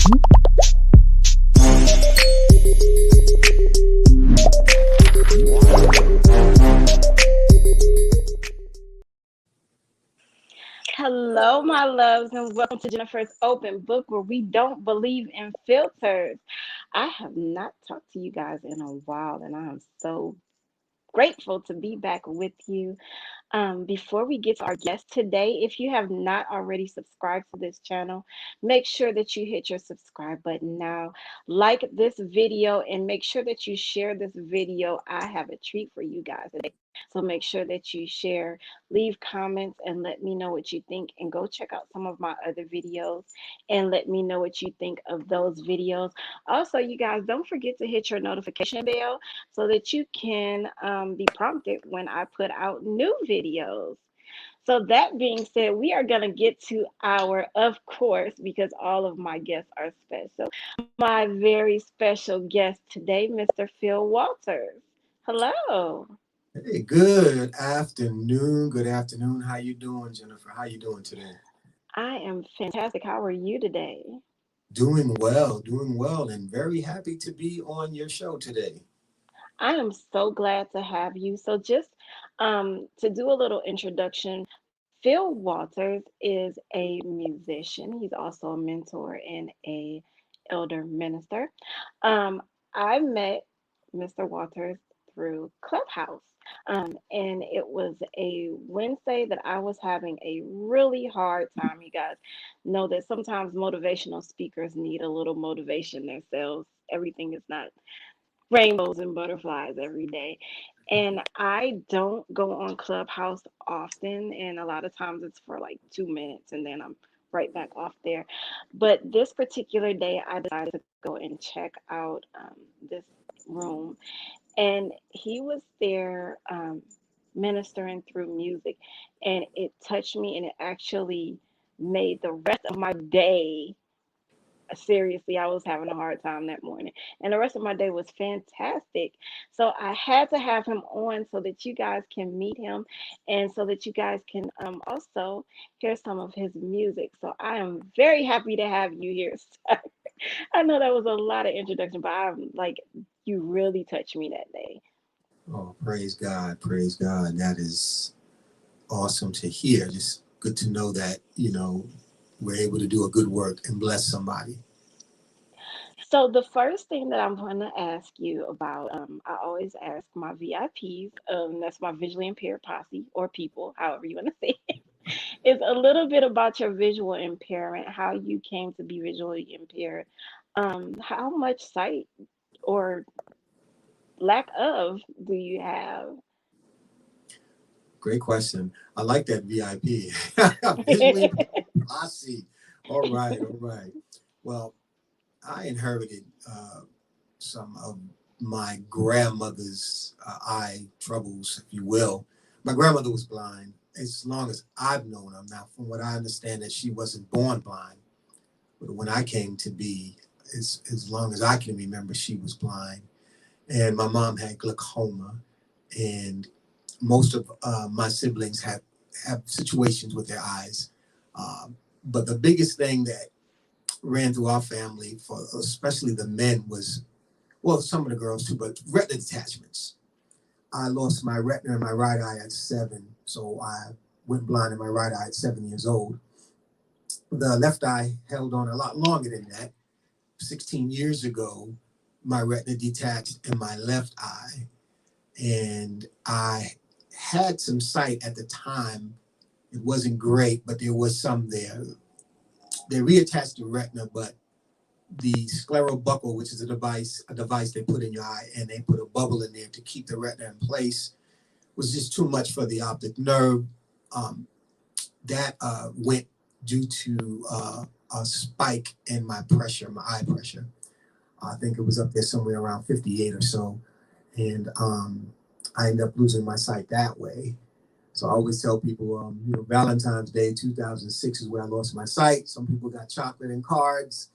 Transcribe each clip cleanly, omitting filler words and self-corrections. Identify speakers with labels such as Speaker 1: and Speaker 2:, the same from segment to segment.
Speaker 1: Hello, my loves, and welcome to Jennifer's Open Book, where we don't believe in filters. I have not talked to you guys in a while, and I am so grateful to be back with you. Before we get to our guest today, if you have not already subscribed to this channel, make sure that you hit your subscribe button now. Like this video and make sure that you share this video. I have a treat for you guys today. So make sure that you share, leave comments, and let me know what you think. And go check out some of my other videos and let me know what you think of those videos. Also, you guys, don't forget to hit your notification bell so that you can be prompted when I put out new videos. So that being said, we are going to get to our, of course, because all of my guests are special, my very special guest today, Mr. Phil Walters. Hello.
Speaker 2: Hey, good afternoon. Good afternoon. How you doing, Jennifer? How you doing today?
Speaker 1: I am fantastic. How are you today?
Speaker 2: Doing well, and very happy to be on your show today.
Speaker 1: I am so glad to have you. So, just to do a little introduction, Phil Walters is a musician. He's also a mentor and a elder minister. Um, I met Mr. Walters through Clubhouse. And it was a Wednesday that I was having a really hard time. You guys know that sometimes motivational speakers need a little motivation themselves. Everything is not rainbows and butterflies every day. And I don't go on Clubhouse often, and a lot of times it's for like 2 minutes and then I'm right back off there. But this particular day, I decided to go and check out this room, and he was there ministering through music, and it touched me, and it actually made the rest of my day. Seriously, I was having a hard time that morning, and the rest of my day was fantastic. So I had to have him on so that you guys can meet him, and so that you guys can also hear some of his music. So I am very happy to have you here, sir. I know that was a lot of introduction, but I'm like, you really touched me that day.
Speaker 2: Oh, praise God. Praise God. That is awesome to hear. Just good to know that, we're able to do a good work and bless somebody.
Speaker 1: So the first thing that I'm going to ask you about, I always ask my VIPs, that's my visually impaired posse or people, however you want to say it, is a little bit about your visual impairment, how you came to be visually impaired, how much sight or lack of do you have?
Speaker 2: Great question. I like that VIP. Visually posse. All right, all right. Well, I inherited some of my grandmother's eye troubles, if you will. My grandmother was blind as long as I've known her. Now, from what I understand, that she wasn't born blind, but when I came to be, as long as I can remember, she was blind. And my mom had glaucoma, and most of my siblings have situations with their eyes. But the biggest thing that ran through our family, for especially the men, was, well, some of the girls too, but retina detachments. I lost my retina in my right eye at 7, so I went blind in my right eye at 7 years old. The left eye held on a lot longer than that. 16 years ago, my retina detached in my left eye, and I had some sight at the time. It wasn't great, but there was some there. They reattached the retina, but the scleral buckle, which is a device they put in your eye, and they put a bubble in there to keep the retina in place, was just too much for the optic nerve. Um, that went due to a spike in my pressure, my eye pressure. I think it was up there somewhere around 58 or so, and I ended up losing my sight that way. So I always tell people, Valentine's Day 2006 is where I lost my sight. Some people got chocolate and cards.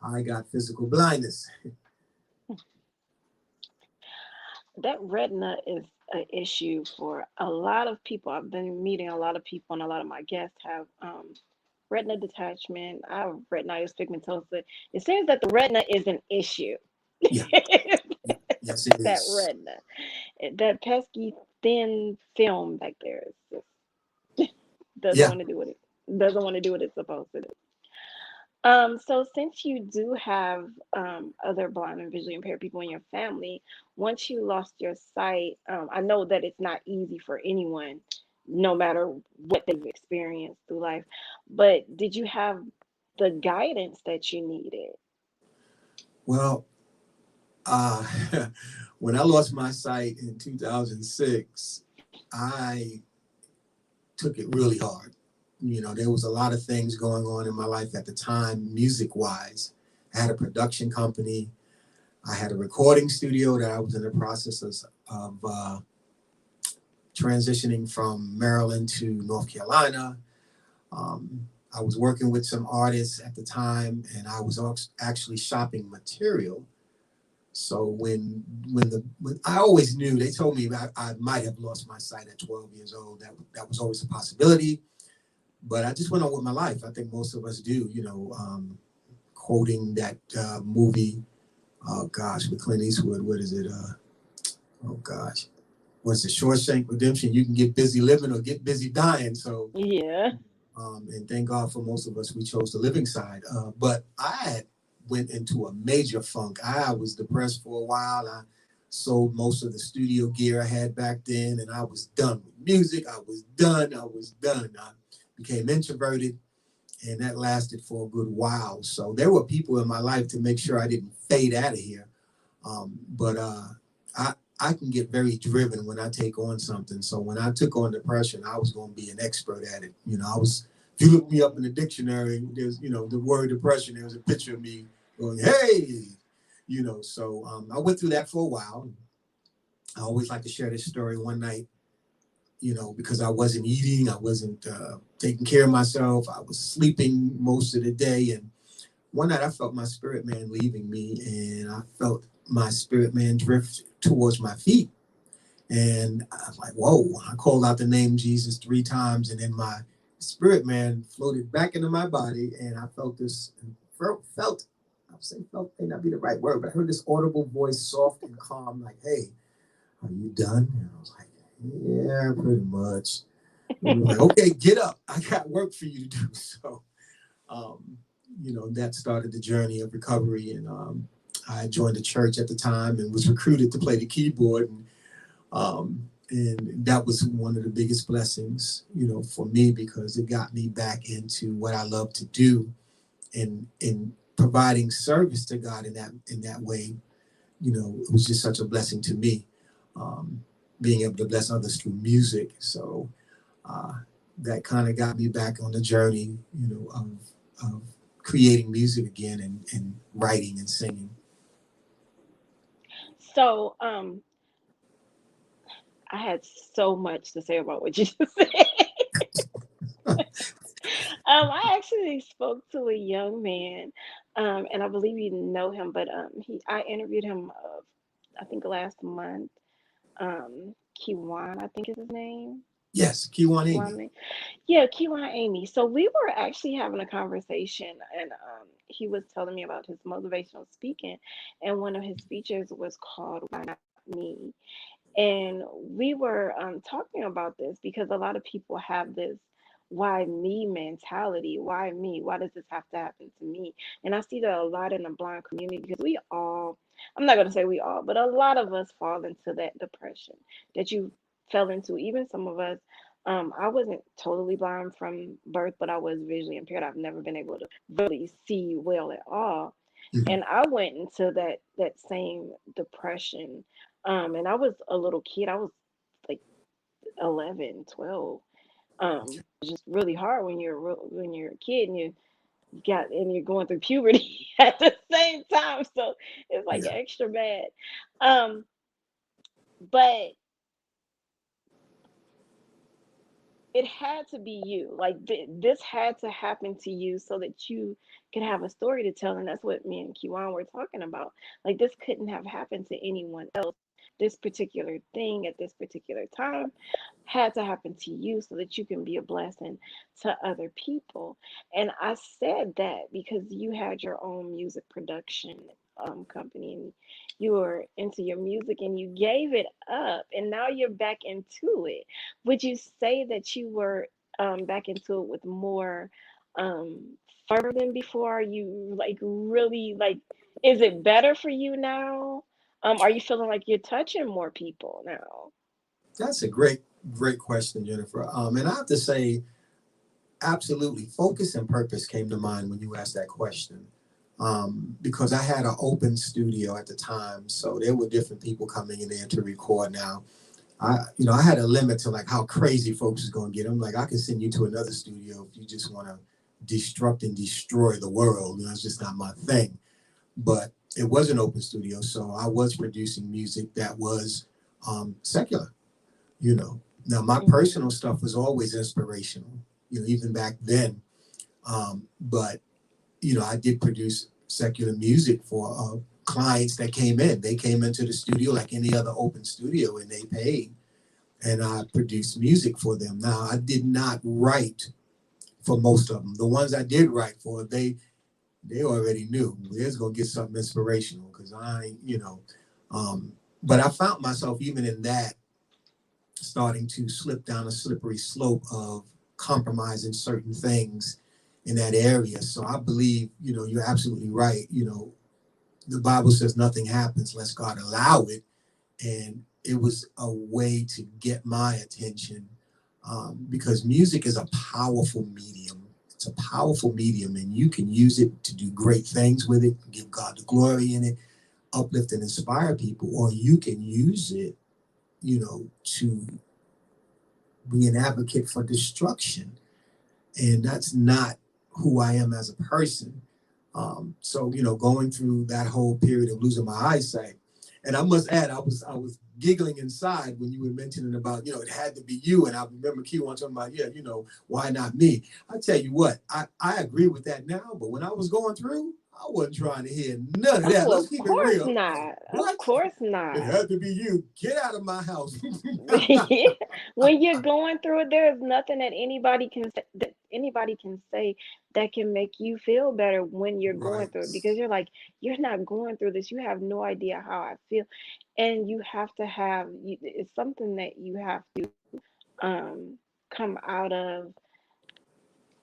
Speaker 2: I got physical blindness.
Speaker 1: That retina is an issue for a lot of people. I've been meeting a lot of people, and a lot of my guests have retina detachment. I have retinitis pigmentosa. It seems that the retina is an issue.
Speaker 2: Yeah. Yes, it
Speaker 1: That
Speaker 2: is.
Speaker 1: retina, that pesky thin film back there, just doesn't
Speaker 2: Yeah.
Speaker 1: want to do what it doesn't want to do what it's supposed to do. So since you do have other blind and visually impaired people in your family, once you lost your sight, I know that it's not easy for anyone, no matter what they've experienced through life. But did you have the guidance that you needed?
Speaker 2: Well, uh, when I lost my sight in 2006, I took it really hard. You know, there was a lot of things going on in my life at the time, music wise. I had a production company. I had a recording studio that I was in the process of transitioning from Maryland to North Carolina. I was working with some artists at the time, and I was actually shopping material. So when I always knew, they told me I might have lost my sight at 12 years old. That was always a possibility. But I just went on with my life. I think most of us do. You know, quoting that movie. Oh gosh, with Clint Eastwood. What is it? Oh gosh, what's it? Shawshank Redemption. You can get busy living or get busy dying. So,
Speaker 1: Yeah.
Speaker 2: and thank God for most of us, we chose the living side. But I had went into a major funk. I was depressed for a while. I sold most of the studio gear I had back then, and I was done with music. I was done. I was done. I became introverted, and that lasted for a good while. So there were people in my life to make sure I didn't fade out of here. But I I can get very driven when I take on something. So when I took on depression, I was going to be an expert at it. You know, I was. If you look me up in the dictionary, there's the word depression. There's a picture of me going, "Hey," So I went through that for a while. I always like to share this story. One night, because I wasn't eating, I wasn't taking care of myself. I was sleeping most of the day, and one night I felt my spirit man leaving me, and I felt my spirit man drift towards my feet. And I was like, whoa. I called out the name Jesus 3 times, and then my spirit man floated back into my body, and I felt this, felt, I would say felt may not be the right word, but I heard this audible voice, soft and calm, like, hey, are you done? And I was like, yeah, pretty much. And he was like, okay, get up. I got work for you to do. So um, that started the journey of recovery. And I joined a church at the time and was recruited to play the keyboard. And that was one of the biggest blessings, for me, because it got me back into what I love to do, and providing service to God in that way. It was just such a blessing to me, um, being able to bless others through music. So uh, that kind of got me back on the journey, of creating music again, and writing and singing.
Speaker 1: So I had so much to say about what you just said. I actually spoke to a young man, and I believe you know him, but I interviewed him, I think last month. Kiwan, I think is his name.
Speaker 2: Yes, Kiwan Amy.
Speaker 1: Kiwan, yeah, Kiwan Amy. So we were actually having a conversation, and he was telling me about his motivational speaking, and one of his speeches was called "Why Not Me." And we were talking about this because a lot of people have this why me mentality. Why me? Why does this have to happen to me? And I see that a lot in the blind community because we all, I'm not going to say we all, but a lot of us fall into that depression that you fell into. Even some of us, I wasn't totally blind from birth, but I was visually impaired. I've never been able to really see well at all.
Speaker 2: Mhm.
Speaker 1: And I went into that same depression, and I was a little kid. I was like 11, 12. It's just really hard when when you're a kid and you're going through puberty at the same time. So it's like
Speaker 2: Yeah,
Speaker 1: extra bad. Um, but it had to be you. Like this had to happen to you so that you could have a story to tell. And that's what me and Kiwan were talking about. Like this couldn't have happened to anyone else this particular thing at this particular time had to happen to you so that you can be a blessing to other people. And I said that because you had your own music production company, and you were into your music and you gave it up and now you're back into it. Would you say that you were back into it with more um, fervor than before? Are you like really like, is it better for you now? Are you feeling like you're touching more people now?
Speaker 2: That's a great question, Jennifer. And I have to say, absolutely, focus and purpose came to mind when you asked that question. Because I had an open studio at the time, so there were different people coming in there to record. Now, I had a limit to like how crazy folks is going to get. I'm like, I can send you to another studio if you just want to destruct and destroy the world. It's just not my thing. But it was an open studio, so I was producing music that was secular. Now my
Speaker 1: Mhm.
Speaker 2: personal stuff was always inspirational. Even back then. But I did produce secular music for clients that came in. They came into the studio like any other open studio, and they paid, and I produced music for them. Now I did not write for most of them. The ones I did write for, they already knew they was gonna get something inspirational because Um, but I found myself even in that starting to slip down a slippery slope of compromising certain things in that area. So I believe, you're absolutely right. The Bible says nothing happens unless God allow it. And it was a way to get my attention because music is a powerful medium. It's a powerful medium, and you can use it to do great things with it, give God the glory in it, uplift and inspire people, or you can use it, to be an advocate for destruction. And that's not who I am as a person. So going through that whole period of losing my eyesight, and I must add, I was giggling inside when you were mentioning about it had to be you, and I remember Q on talking about why not me? I tell you what, I agree with that now, but when I was going through, I wasn't trying to hear none of that.
Speaker 1: Oh,
Speaker 2: Let's
Speaker 1: of
Speaker 2: keep it
Speaker 1: course
Speaker 2: real. Like,
Speaker 1: not. Of
Speaker 2: what?
Speaker 1: course
Speaker 2: It
Speaker 1: not.
Speaker 2: had to be you. Get out of my house.
Speaker 1: When you're going through it, there is nothing that anybody can say that can make you feel better when you're going
Speaker 2: Right.
Speaker 1: through it because you're like, you're not going through this. You have no idea how I feel. And you have to it's something that you have to come out of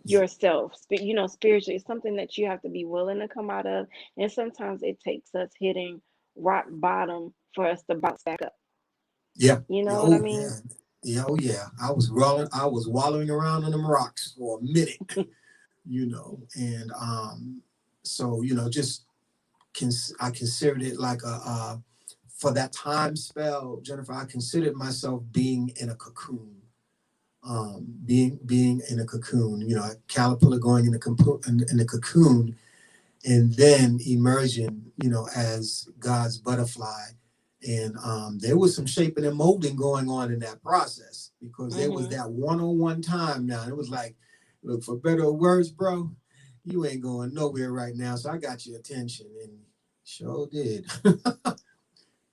Speaker 2: Yeah.
Speaker 1: yourself, spiritually. It's something that you have to be willing to come out of. And sometimes it takes us hitting rock bottom for us to bounce back up.
Speaker 2: Yeah.
Speaker 1: You
Speaker 2: Yeah.
Speaker 1: know what I
Speaker 2: Oh
Speaker 1: mean?
Speaker 2: yeah. Yeah. Oh yeah. I was wallowing around on them rocks for a minute, and so just I considered it like for that time spell, Jennifer. I considered myself being in a cocoon. Being in a cocoon, a caterpillar going in a cocoon, and then emerging, as God's butterfly. And there was some shaping and molding going on in that process because there was
Speaker 1: Mhm.
Speaker 2: that one-on-one time now. And it was like, look, for better or worse, bro, you ain't going nowhere right now. So I got your attention, and sure did.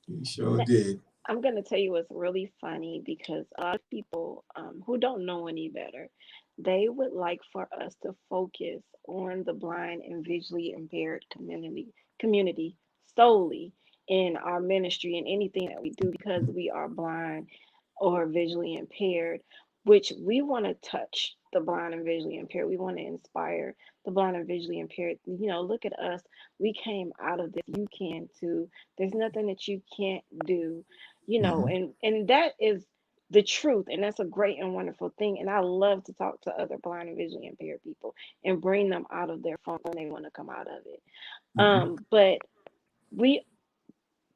Speaker 2: You sure
Speaker 1: Ne-
Speaker 2: did.
Speaker 1: I'm gonna tell you what's really funny because a lot of people who don't know any better, they would like for us to focus on the blind and visually impaired community solely in our ministry and anything that we do because we are blind or visually impaired, which we want to touch the blind and visually impaired. We want to inspire the blind and visually impaired. Look at us. We came out of this. You can too. There's nothing that you can't do,
Speaker 2: Hmm.
Speaker 1: and that is the truth, and that's a great and wonderful thing. And I love to talk to other blind and visually impaired people and bring them out of their funk when they want to come out of it.
Speaker 2: Hmm.
Speaker 1: But we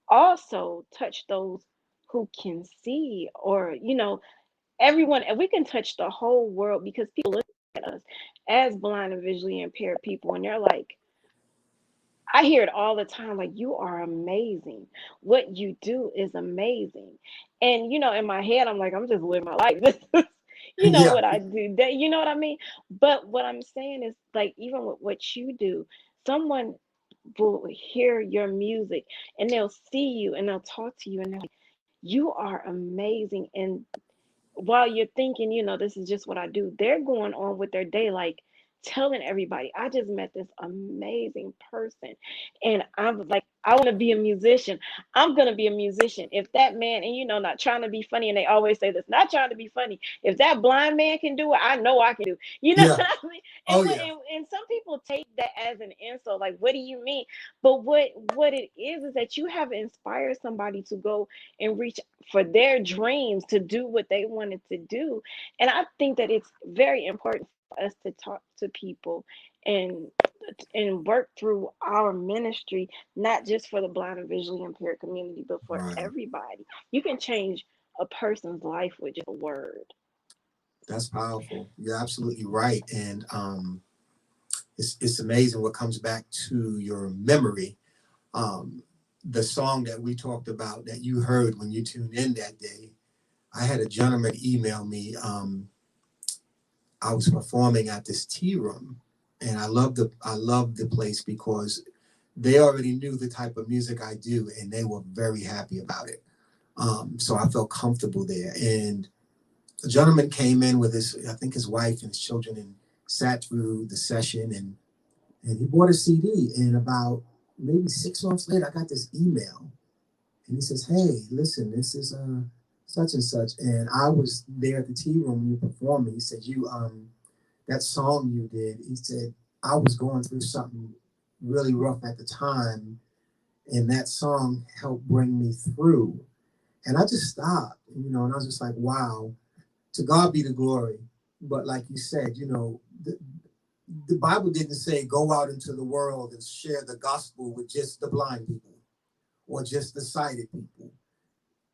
Speaker 1: also touch those who can see, or everyone, and we can touch the whole world because people look at us as blind and visually impaired people, and they're like, I hear it all the time, like, you are amazing. What you do is amazing. And in my head, I'm like, I'm just living my life. This is,
Speaker 2: Yeah.
Speaker 1: what I do. That, you know what I mean? But what I'm saying is, like, even with what you do, someone will hear your music and they'll see you and they'll talk to you and they're like, You are amazing. And while you're thinking, this is just what I do, they're going on with their day, like telling everybody, I just met this amazing person. And I'm like, I want to be a musician. I'm going to be a musician. If that man, and not trying to be funny, and they always say this, not trying to be funny. If that blind man can do it, I know I can do. You know
Speaker 2: Yeah.
Speaker 1: what I mean? And
Speaker 2: Oh
Speaker 1: what,
Speaker 2: yeah.
Speaker 1: and some people take that as an insult. Like, what do you mean? But what it is that you have inspired somebody to go and reach for their dreams, to do what they wanted to do. And I think that it's very important for us to talk to people and work through our ministry, not just for the blind and visually impaired community, but for
Speaker 2: Right.
Speaker 1: everybody. You can change a person's life with just a word.
Speaker 2: That's powerful. You're absolutely right. And it's amazing what comes back to your memory. Um, the song that we talked about that you heard when you tuned in that day, I had a gentleman email me. I was performing at this tea room, and I loved the place because they already knew the type of music I do, and they were very happy about it. So I felt comfortable there. And a gentleman came in with I think his wife and his children, and sat through the session, and he bought a CD. And about maybe 6 months later, I got this email, and he says, "Hey, listen, this is such and such." And I was there at the tea room when you performed. He said, "You that song you did." He said, "I was going through something really rough at the time, and that song helped bring me through." And I just stopped, and I was just like, "Wow, to God be the glory." But like you said, the Bible didn't say go out into the world and share the gospel with just the blind people or just the sighted people.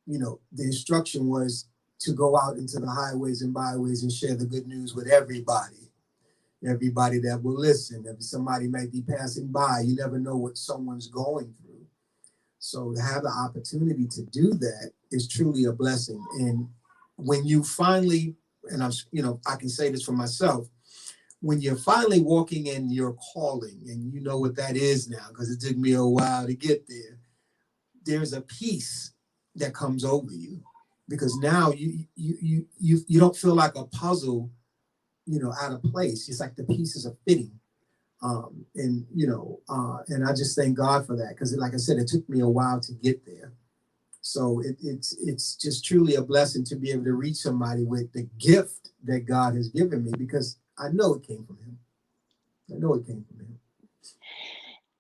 Speaker 2: The instruction was to go out into the highways and byways and share the good news with everybody that will listen. If somebody might be passing by, you never know what someone's going through. So to have the opportunity to do that is truly a blessing. And when you finally, and I can say this for myself, when you're finally walking in your calling, and you know what that is now, because it took me a while to get there, there's a peace that comes over you, because now you don't feel like a puzzle, out of place. It's like the pieces are fitting. And I just thank God for that, because like I said, it took me a while to get there. So it's just truly a blessing to be able to reach somebody with the gift that God has given me, because I know it came from Him. I know it came from Him.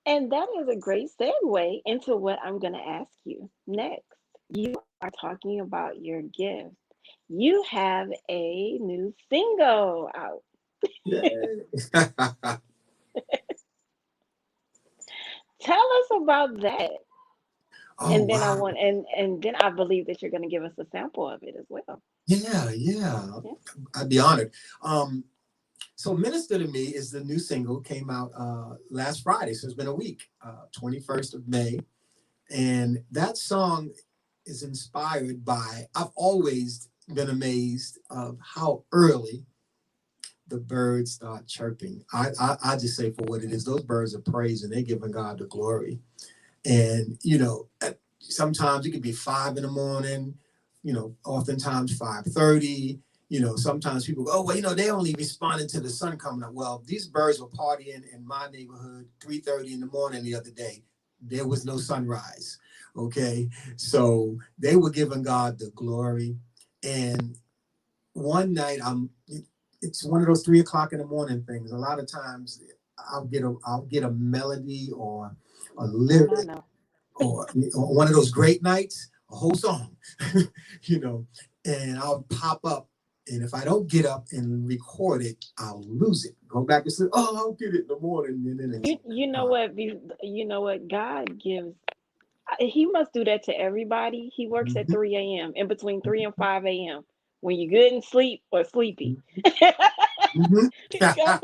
Speaker 1: And that is a great segue into what I'm going to ask you next. You are talking about your gift. You have a new single out.
Speaker 2: Yay.
Speaker 1: Tell us about that.
Speaker 2: Oh
Speaker 1: And then
Speaker 2: wow.
Speaker 1: then I believe that you're going to give us a sample of it as well.
Speaker 2: Yeah, yeah.
Speaker 1: Yeah.
Speaker 2: I'd be honored. So Minister to Me is the new single, came out last Friday, so it's been a week, 21st of May. And that song is inspired by, I've always been amazed of how early the birds start chirping. I just say for what it is, those birds are praising, they're giving God the glory. And, sometimes it could be 5 in the morning, oftentimes 5:30. Sometimes people go, oh, well, they only responded to the sun coming up. Well, these birds were partying in my neighborhood 3:30 in the morning the other day. There was no sunrise. Okay. So they were giving God the glory. And one night it's one of those 3 o'clock in the morning things. A lot of times I'll get a melody or a
Speaker 1: Don't I
Speaker 2: lyric,
Speaker 1: know?
Speaker 2: or one of those great nights, a whole song, you know, and I'll pop up. And if I don't get up and record it, I'll lose it. Go back and say, oh, I'll get it in the morning. And then it's
Speaker 1: You know
Speaker 2: gone.
Speaker 1: what? You know what? God gives. He must do that to everybody. He works at
Speaker 2: Mhm.
Speaker 1: 3 a.m. in between 3 and 5 a.m. when you're good and sleep or sleepy.
Speaker 2: Mhm.
Speaker 1: Go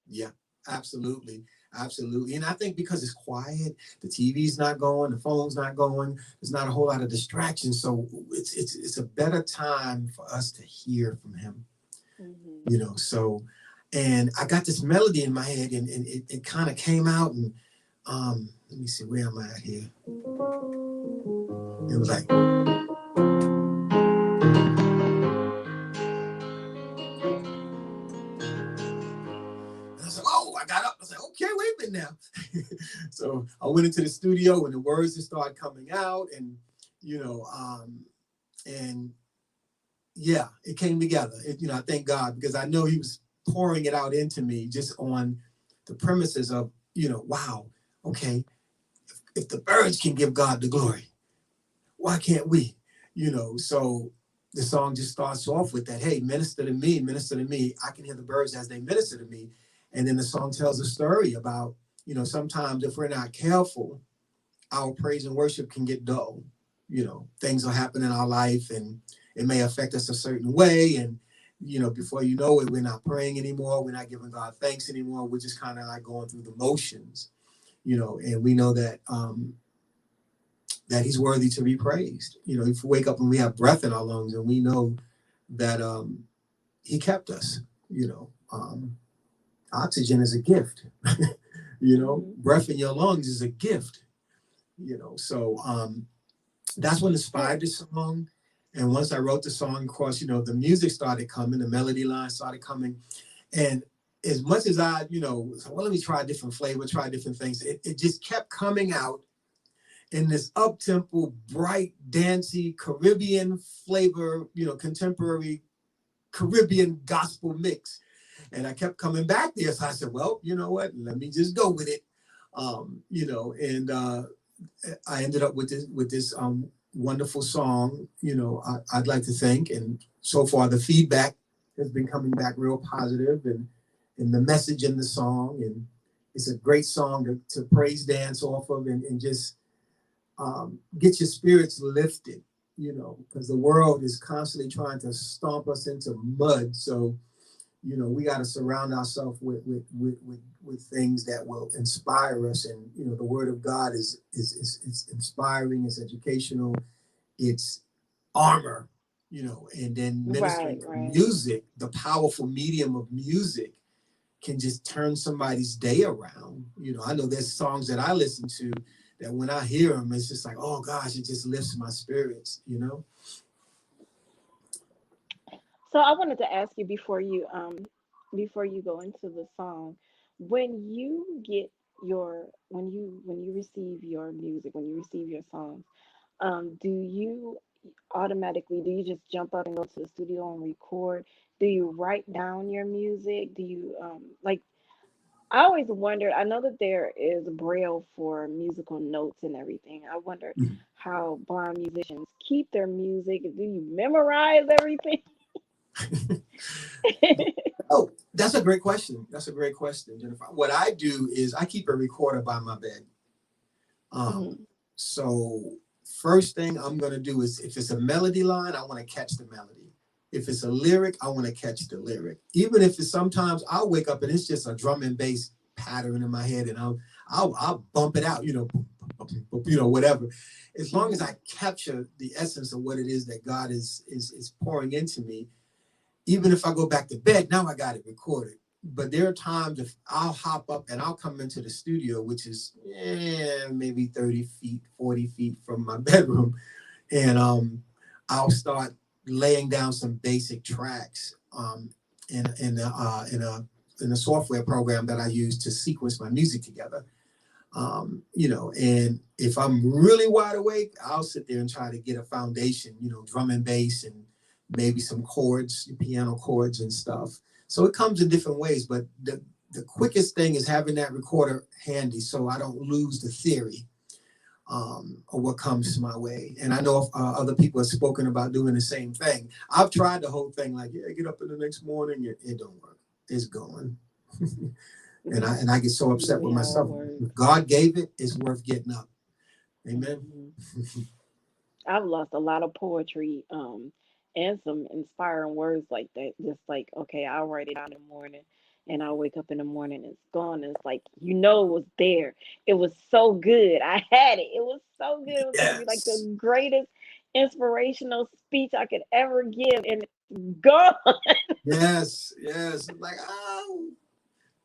Speaker 2: Yeah, absolutely. Absolutely. And I think because it's quiet, the TV's not going, the phone's not going, there's not a whole lot of distractions. So it's a better time for us to hear from him,
Speaker 1: ahead.
Speaker 2: So and I got this melody in my head, and it kind of came out, and let me see, where am I at here? It was like, and I said, oh, I got up. I said, okay, wait a minute now. So I went into the studio and the words just started coming out, and you know, and yeah, it came together. I thank God because I know He was pouring it out into me just on the premises of, wow, okay, if the birds can give God the glory, why can't we? So the song just starts off with that, hey, minister to me, minister to me. I can hear the birds as they minister to me. And then the song tells a story about, sometimes if we're not careful, our praise and worship can get dull. Things will happen in our life and it may affect us a certain way. And, before you know it, we're not praying anymore. We're not giving God thanks anymore. We're just kind of like going through the motions, and we know that He's worthy to be praised. If we wake up and we have breath in our lungs and we know that He kept us, oxygen is a gift, breath in your lungs is a gift, so that's what inspired the song. And once I wrote the song, of course, the music started coming, the melody line started coming. And as much as I, so, well, let me try a different flavor, try different things, it just kept coming out in this up-tempo, bright, dancey, Caribbean flavor, contemporary Caribbean gospel mix. And I kept coming back there. So I said, well, you know what? Let me just go with it. And I ended up with this wonderful song. I'd like to thank, and so far the feedback has been coming back real positive, and the message in the song, and it's a great song to praise dance off of, and just get your spirits lifted, because the world is constantly trying to stomp us into mud. So, we got to surround ourselves with things that will inspire us. And, the word of God is it's inspiring, it's educational, it's armor, and then
Speaker 1: Right,
Speaker 2: ministering
Speaker 1: right.
Speaker 2: music, the powerful medium of music can just turn somebody's day around. I know there's songs that I listen to that when I hear them, it's just like, oh gosh, it just lifts my spirits.
Speaker 1: So I wanted to ask you before you go into the song, when you get your when you receive your music, when you receive your songs, do you automatically, do you just jump up and go to the studio and record? Do you write down your music? Do you like, I always wondered, I know that there is braille for musical notes and everything. I wondered how blind musicians keep their music. Do you memorize everything?
Speaker 2: Oh, that's a great question. That's a great question, Jennifer. What I do is I keep a recorder by my bed. Um,
Speaker 1: Mhm.
Speaker 2: so first thing I'm gonna do is if it's a melody line, I want to catch the melody. If it's a lyric, I want to catch the lyric. Even if it's sometimes I'll wake up and it's just a drum and bass pattern in my head, and I'll bump it out, whatever. As long as
Speaker 1: Mhm.
Speaker 2: I capture the essence of what it is that God is pouring into me, even if I go back to bed, now I got it recorded. But there are times if I'll hop up and I'll come into the studio, which is maybe 30 feet, 40 feet from my bedroom, and I'll start laying down some basic tracks in a software program that I use to sequence my music together. And if I'm really wide awake, I'll sit there and try to get a foundation, drum and bass and maybe some chords, piano chords and stuff. So it comes in different ways, but the quickest thing is having that recorder handy so I don't lose the theory of what comes my way. And I know other people have spoken about doing the same thing. I've tried the whole thing, like, yeah, get up in the next morning. It don't work. It's gone. and I get so upset with
Speaker 1: Usually how it
Speaker 2: myself.
Speaker 1: works.
Speaker 2: If God gave it, it's worth getting up. Amen.
Speaker 1: Mhm. I've lost a lot of poetry, and some inspiring words like that. Just like, okay, I'll write it down in the morning and I'll wake up in the morning, it's gone. And it's like, it was there. It was so good. I had it. It was so good. It was gonna be like the
Speaker 2: Yes.
Speaker 1: greatest inspirational speech I could ever give, and it's gone.
Speaker 2: Yes. Yes. Like, oh,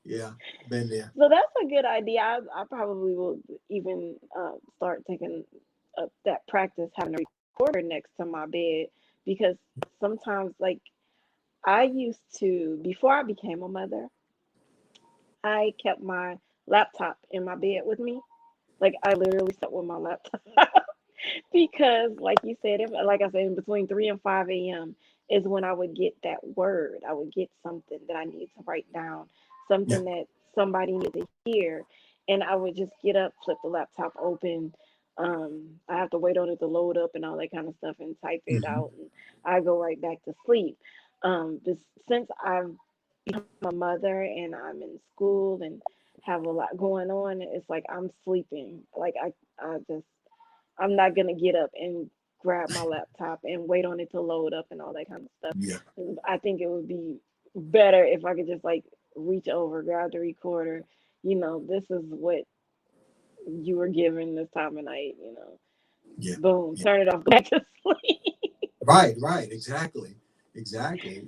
Speaker 2: yeah, been there.
Speaker 1: So that's a good idea. I probably will even start taking. that practice having a recorder next to my bed, because sometimes, like, I used to, before I became a mother, I kept my laptop in my bed with me. Like, I literally slept with my laptop. Because, like you said, like I said, in between 3 and 5 a.m. is when I would get that word. I would get something that I needed to write down,
Speaker 2: Yeah.
Speaker 1: something that somebody needed to hear. And I would just get up, flip the laptop open. I have to wait on it to load up and all that kind of stuff and type it
Speaker 2: Hmm.
Speaker 1: out. And I go right back to sleep. This, since I've become a mother and I'm in school and have a lot going on, it's like I'm sleeping. Like I just I'm not gonna get up and grab my laptop and wait on it to load up and all that kind of stuff.
Speaker 2: Yeah.
Speaker 1: I think it would be better if I could just like reach over, grab the recorder. This is what you were given this time of night.
Speaker 2: Yeah.
Speaker 1: Boom,
Speaker 2: Yeah.
Speaker 1: turn it off, go back to sleep.
Speaker 2: Right. Right. Exactly. Exactly.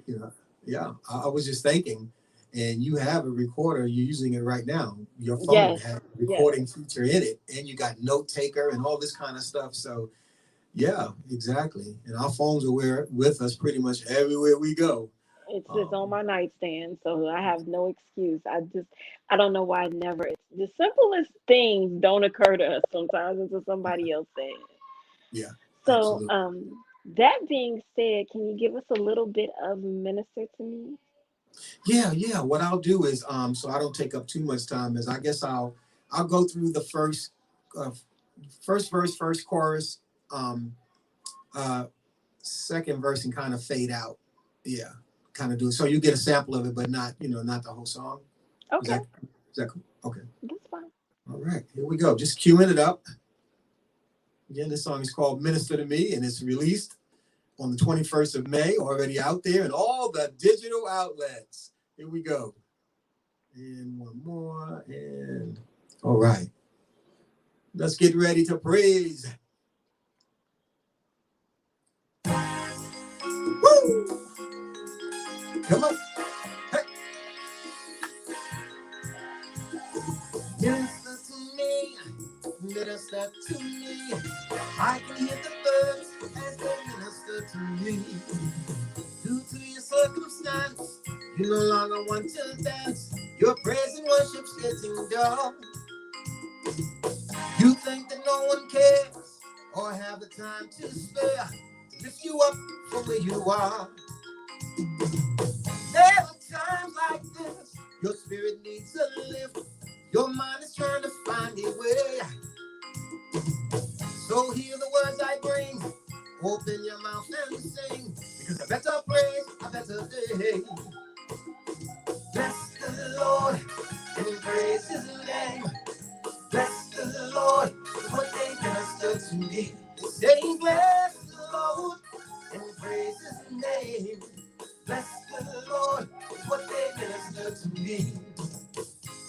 Speaker 2: Yeah. I was just thinking, and you have a recorder. You're using it right now. Your phone
Speaker 1: Yes,
Speaker 2: has a
Speaker 1: yes.
Speaker 2: recording feature in it, and you got note taker and all this kind of stuff. So yeah, exactly. And our phones are with us pretty much everywhere we go.
Speaker 1: It sits on
Speaker 2: Um,
Speaker 1: my nightstand, so I have no excuse. I don't know why I never. It's the simplest things don't occur to us sometimes until somebody else says.
Speaker 2: yeah.
Speaker 1: So,
Speaker 2: Absolutely.
Speaker 1: that being said, can you give us a little bit of Minister to Me?
Speaker 2: Yeah, yeah. What I'll do is, so I don't take up too much time, is I guess I'll go through the uh, first verse, first chorus, um, uh, second verse, and kind of fade out. Yeah, kind of do it. So you get a sample of it, but not not the whole song. Is
Speaker 1: Okay,
Speaker 2: that cool? Okay.
Speaker 1: that's fine.
Speaker 2: All right. Here we go. Just queuing it up. Again, this song is called "Minister to Me," and it's released on the 21st of May. Already out there in all the digital outlets. Here we go. And one more. And all right. Let's get ready to praise. Woo! Come on. Hey. Minister to me. Minister to me. I can hear the birds as they minister to me. Due to your circumstance, you no longer want to dance. Your praise and worship's getting dull. You think that no one cares or have the time to spare to lift you up from where you are. There are times like this, your spirit needs a lift. Your mind is trying to find a way. So hear the words I bring. Open your mouth and sing. Because I better praise, I better day. Bless the Lord and praise his name. Bless the Lord, what they minister to me. Say, bless the Lord and praise his name. Bless the Lord, what they minister to me.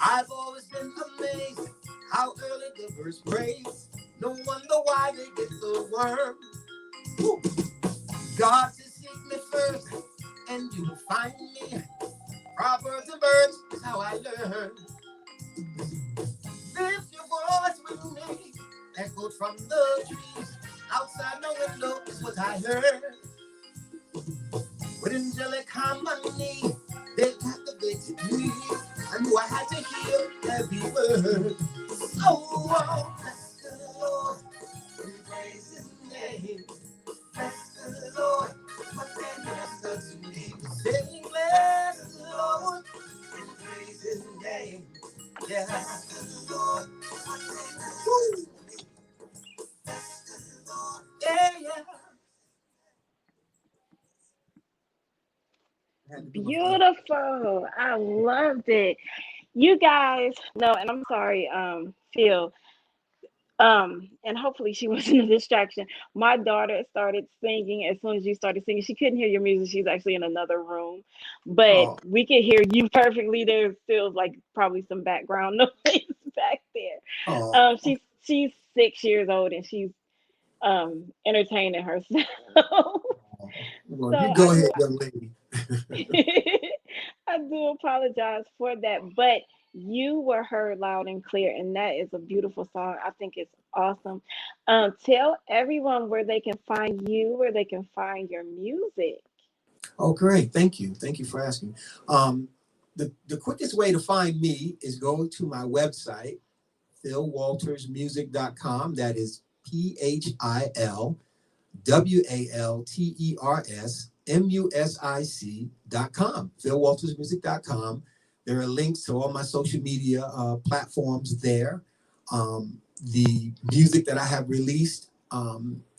Speaker 2: I've always been amazed how early the birds praise. No wonder why they get the worm. Woo. God says, seek me first, and you will find me. Proverbs and birds is how I learn. Lift your voice with me. Echoed from the trees. Outside my window is what I heard. With angelic harmony, they captivated me. I knew I had to hear every word. Oh, bless the Lord and praise his name. Bless the Lord, what they minister to me. Say, bless the Lord and praise his name. Yeah, bless the Lord, what they minister to me. Bless the Lord. Yeah, yeah. I had to do my thing.
Speaker 1: Beautiful. I loved it. You guys know, and I'm sorry, Phil. And hopefully she wasn't a distraction. My daughter started singing as soon as you started singing. She couldn't hear your music. She's actually in another room, but
Speaker 2: Oh,
Speaker 1: we could hear you perfectly. There's still like probably some background noise back there.
Speaker 2: oh,
Speaker 1: She's 6 years old and she's entertaining herself.
Speaker 2: oh. Well,
Speaker 1: So
Speaker 2: you
Speaker 1: I
Speaker 2: go
Speaker 1: do
Speaker 2: ahead, young lady.
Speaker 1: I do apologize for that, but You were heard loud and clear, and that is a beautiful song. I think it's awesome. Tell everyone where they can find you, where they can find your music.
Speaker 2: Oh, great. Thank you. Thank you for asking. Um, the quickest way to find me is go to my website, philwaltersmusic.com. That is PhilWaltersMusic.com. PhilWaltersMusic.com. There are links to all my social media platforms there. The music that I have released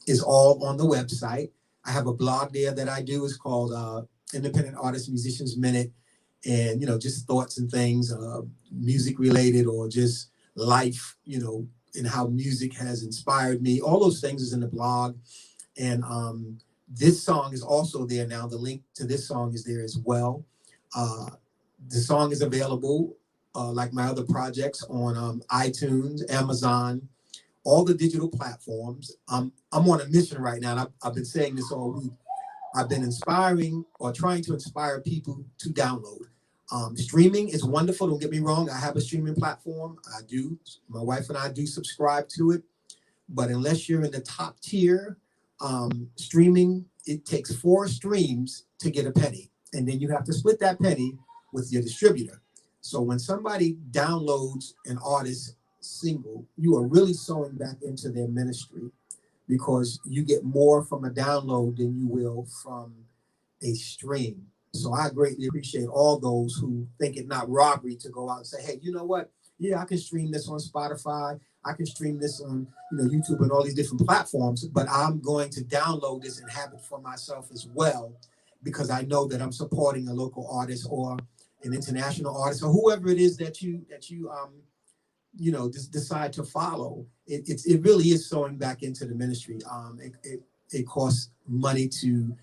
Speaker 2: is all on the website. I have a blog there that I do. It's called Independent Artist Musicians Minute, and just thoughts and things, music related or just life, and how music has inspired me. All those things is in the blog, and this song is also there now. The link to this song is there as well. Uh, the song is available, like my other projects, on iTunes, Amazon, all the digital platforms. I'm on a mission right now, and I've been saying this all week. I've been inspiring or trying to inspire people to download. Streaming is wonderful. Don't get me wrong. I have a streaming platform. I do. My wife and I do subscribe to it. But unless you're in the top tier streaming, it takes 4 streams to get a penny. And then you have to split that penny with your distributor. So when somebody downloads an artist single, you are really sewing back into their ministry, because you get more from a download than you will from a stream. So I greatly appreciate all those who think it not robbery to go out and say, hey, you know what? Yeah, I can stream this on Spotify. I can stream this on YouTube and all these different platforms, but I'm going to download this and have it for myself as well, because I know that I'm supporting a local artist or an international artist or whoever it is that you just decide to follow. It really is sewing back into the ministry. It costs money to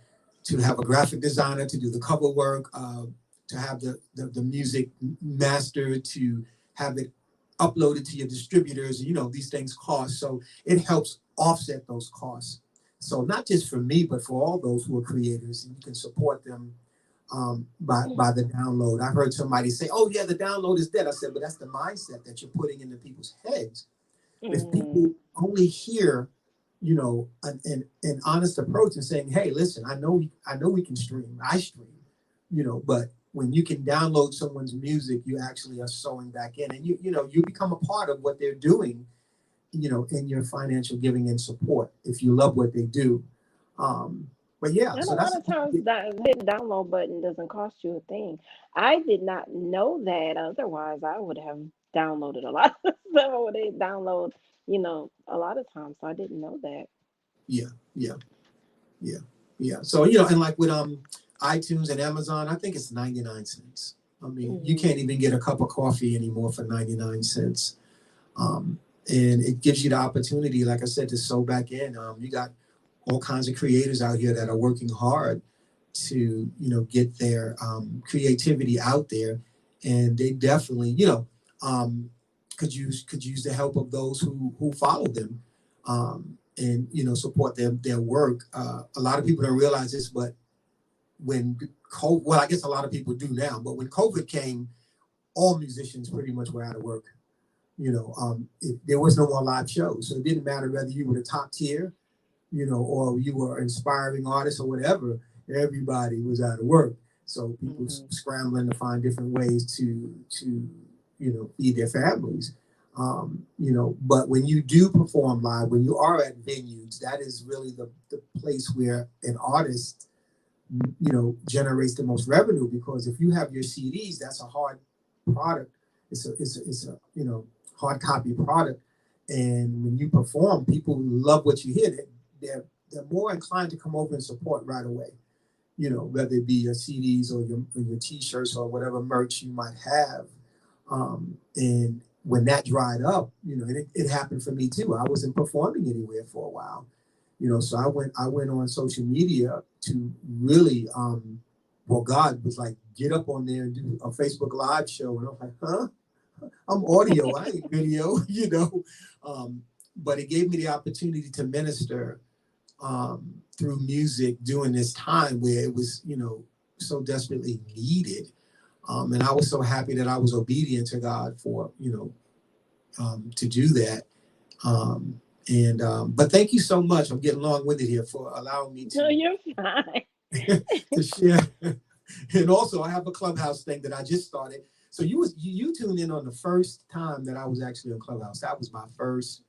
Speaker 2: have a graphic designer to do the cover work, to have the music mastered, to have it uploaded to your distributors. These things cost, so it helps offset those costs. So not just for me, but for all those who are creators, and you can support them by the download. I heard somebody say, "Oh yeah, the download is dead." I said, "But that's the mindset that you're putting into people's heads. If
Speaker 1: Mm.
Speaker 2: people only hear, an honest approach and saying, hey, listen, I know we can stream. I stream, but when you can download someone's music, you actually are sewing back in, and you become a part of what they're doing, in your financial giving and support if you love what they do. But yeah,
Speaker 1: And a
Speaker 2: so
Speaker 1: lot
Speaker 2: that's
Speaker 1: of times that hit download button doesn't cost you a thing. I did not know that. Otherwise, I would have downloaded a lot of stuff. I would hit download, a lot of times. So I didn't know that.
Speaker 2: yeah, yeah, yeah, yeah. So and like with iTunes and Amazon, I think it's 99 cents. I mean, you
Speaker 1: Hmm.
Speaker 2: can't even get a cup of coffee anymore for 99 cents. Um, and it gives you the opportunity, like I said, to sew back in. You got all kinds of creators out here that are working hard to get their creativity out there, and they definitely um, could use the help of those who follow them, and support their work. A lot of people don't realize this, but when COVID, well, I guess a lot of people do now, but when COVID came, all musicians pretty much were out of work. There was no more live shows, so it didn't matter whether you were the top tier, or you were an inspiring artist or whatever. Everybody was out of work, so people
Speaker 1: Hmm.
Speaker 2: scrambling to find different ways to feed their families. But when you do perform live, when you are at venues, that is really the place where an artist generates the most revenue, because if you have your CDs, that's a hard product. It's a hard copy product, and when you perform, people love what you hear. They're more inclined to come over and support right away. Whether it be your CDs or your T-shirts or whatever merch you might have. And when that dried up, it happened for me too. I wasn't performing anywhere for a while, so I went on social media to really well, God was like, get up on there and do a Facebook live show, and I'm like, huh, I'm audio, I ain't video. But it gave me the opportunity to minister through music during this time where it was so desperately needed. And I was so happy that I was obedient to God for, to do that. But thank you so much. I'm getting long-winded here for allowing me
Speaker 1: No, you're fine.
Speaker 2: to share. And also, I have a Clubhouse thing that I just started. So you tuned in on the first time that I was actually on Clubhouse. That was my first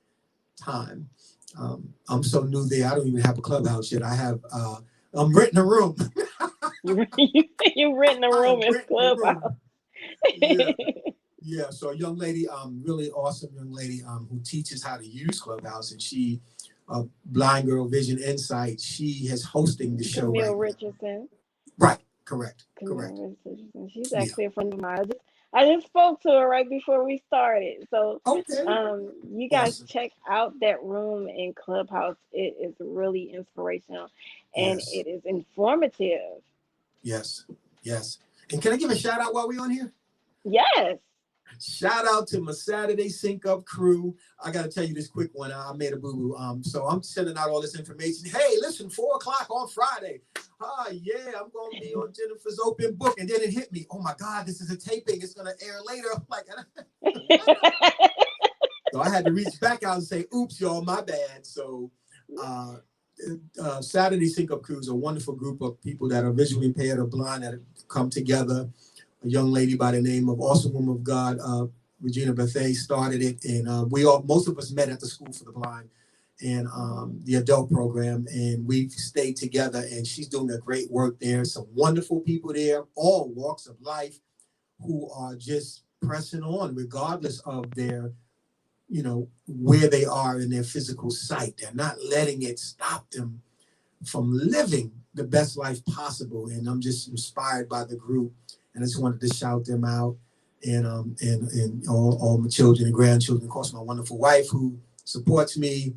Speaker 2: time. I'm so new there. I don't even have a Clubhouse yet. I'm renting a room.
Speaker 1: You rent a
Speaker 2: I
Speaker 1: room
Speaker 2: am
Speaker 1: in
Speaker 2: renting a
Speaker 1: Clubhouse.
Speaker 2: room. Yeah. Yeah, so a young lady, really awesome young lady, who teaches how to use Clubhouse, and she, Blind Girl Vision Insight, she is hosting the show
Speaker 1: Camille
Speaker 2: right now.
Speaker 1: Richardson.
Speaker 2: Right, correct, correct.
Speaker 1: Camille Richardson. She's
Speaker 2: Yeah.
Speaker 1: actually a friend of mine. I just spoke to her right before we started. So
Speaker 2: Okay.
Speaker 1: you guys
Speaker 2: Awesome.
Speaker 1: check out that room in Clubhouse. It is really inspirational and
Speaker 2: Yes,
Speaker 1: it is informative.
Speaker 2: yes, yes. And can I give a shout out while we're on here?
Speaker 1: Yes.
Speaker 2: Shout out to my Saturday Sync Up crew. I got to tell you this quick one. I made a boo boo. So I'm sending out all this information. Hey, listen, 4 o'clock on Friday. Yeah, I'm going to be on Jennifer's open book. And then it hit me. Oh my God, this is a taping. It's going to air later. I'm like, so I had to reach back out and say, oops, y'all, my bad. So, uh, Saturday Sync Up crew is a wonderful group of people that are visually impaired or blind that have come together. A young lady by the name of Awesome Woman of God, Regina Bethay, started it, and most of us met at the School for the Blind and the adult program, and we've stayed together. And she's doing a great work there. Some wonderful people there, all walks of life, who are just pressing on, regardless of their, where they are in their physical sight. They're not letting it stop them from living the best life possible. And I'm just inspired by the group, and I just wanted to shout them out, and all my children and grandchildren, of course, my wonderful wife who supports me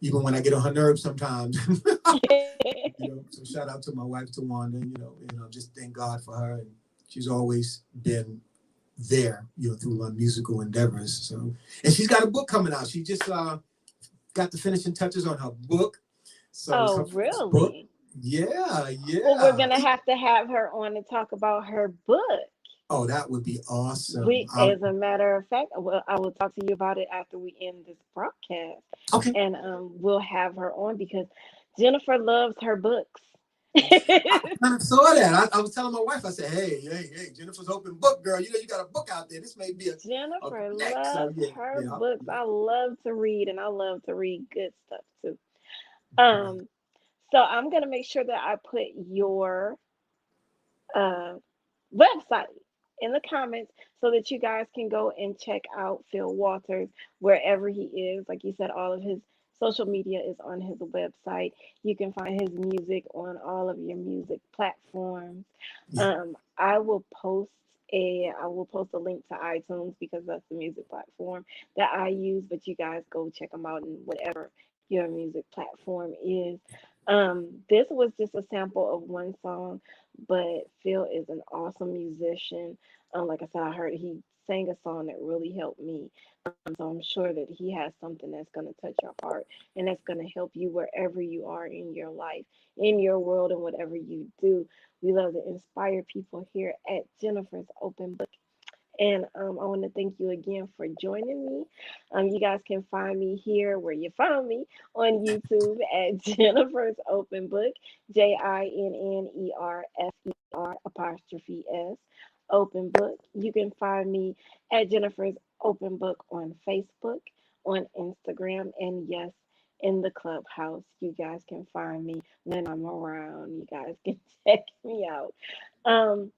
Speaker 2: even when I get on her nerves sometimes. So shout out to my wife Tawanda, just thank God for her, and she's always been there, through my musical endeavors. So, and she's got a book coming out. She just got the finishing touches on her book. So it's her
Speaker 1: Oh,
Speaker 2: first book.
Speaker 1: really?
Speaker 2: Yeah,
Speaker 1: Well, we're
Speaker 2: yeah.
Speaker 1: gonna have to have her on to talk about her book.
Speaker 2: Oh, that would be awesome.
Speaker 1: We, as a matter of fact, well, I will talk to you about it after we end this broadcast,
Speaker 2: Okay.
Speaker 1: and we'll have her on because Jennifer loves her books.
Speaker 2: I kind of saw that. I was telling my wife, I said, hey, Jennifer's open book, girl. You got a book out there. This may be a
Speaker 1: Jennifer
Speaker 2: connect. So
Speaker 1: loves
Speaker 2: yeah,
Speaker 1: her
Speaker 2: yeah.
Speaker 1: books. I love to read, and I love to read good stuff too.
Speaker 2: Right.
Speaker 1: Um, so I'm gonna make sure that I put your uh website in the comments so that you guys can go and check out Phil Walters wherever he is. Like you said, all of his social media is on his website. You can find his music on all of your music platforms.
Speaker 2: Yeah.
Speaker 1: I will post a link to iTunes because that's the music platform that I use, but you guys go check them out in whatever your music platform is. This was just a sample of one song, but Phil is an awesome musician. Like I said, I heard he sang a song that really helped me. So I'm sure that he has something that's going to touch your heart and that's going to help you wherever you are in your life, in your world, and whatever you do. We love to inspire people here at Jennifer's Open Book. And I want to thank you again for joining me. You guys can find me here where you found me on YouTube at Jennifer's Open Book, JINNERFER Open Book. You can find me at Jennifer's Open Book on Facebook, on Instagram, and yes, in the clubhouse. You guys can find me when I'm around. You guys can check me out. Um,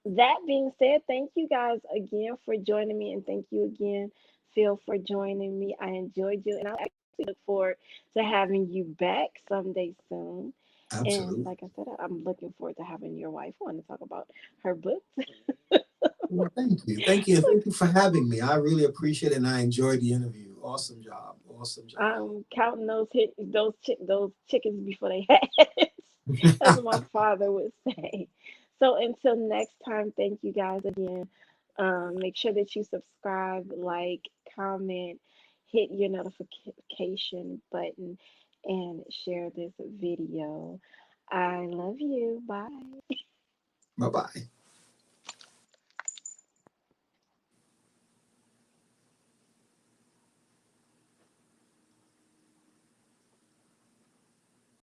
Speaker 1: that being said, thank you guys again for joining me, and thank you again, Phil, for joining me. I enjoyed you, and I actually look forward to having you back someday soon. And
Speaker 2: Absolutely.
Speaker 1: like I said, I'm looking forward to having your wife on to talk about her books.
Speaker 2: Well, thank you. Thank you. And thank you for having me. I really appreciate it, and I enjoyed the interview. Awesome job. Awesome job.
Speaker 1: I'm counting those chickens before they hatch, as my father would say. So until next time, thank you guys again. Make sure that you subscribe, like, comment, hit your notification button, and share this video. I love you. Bye.
Speaker 2: Bye bye.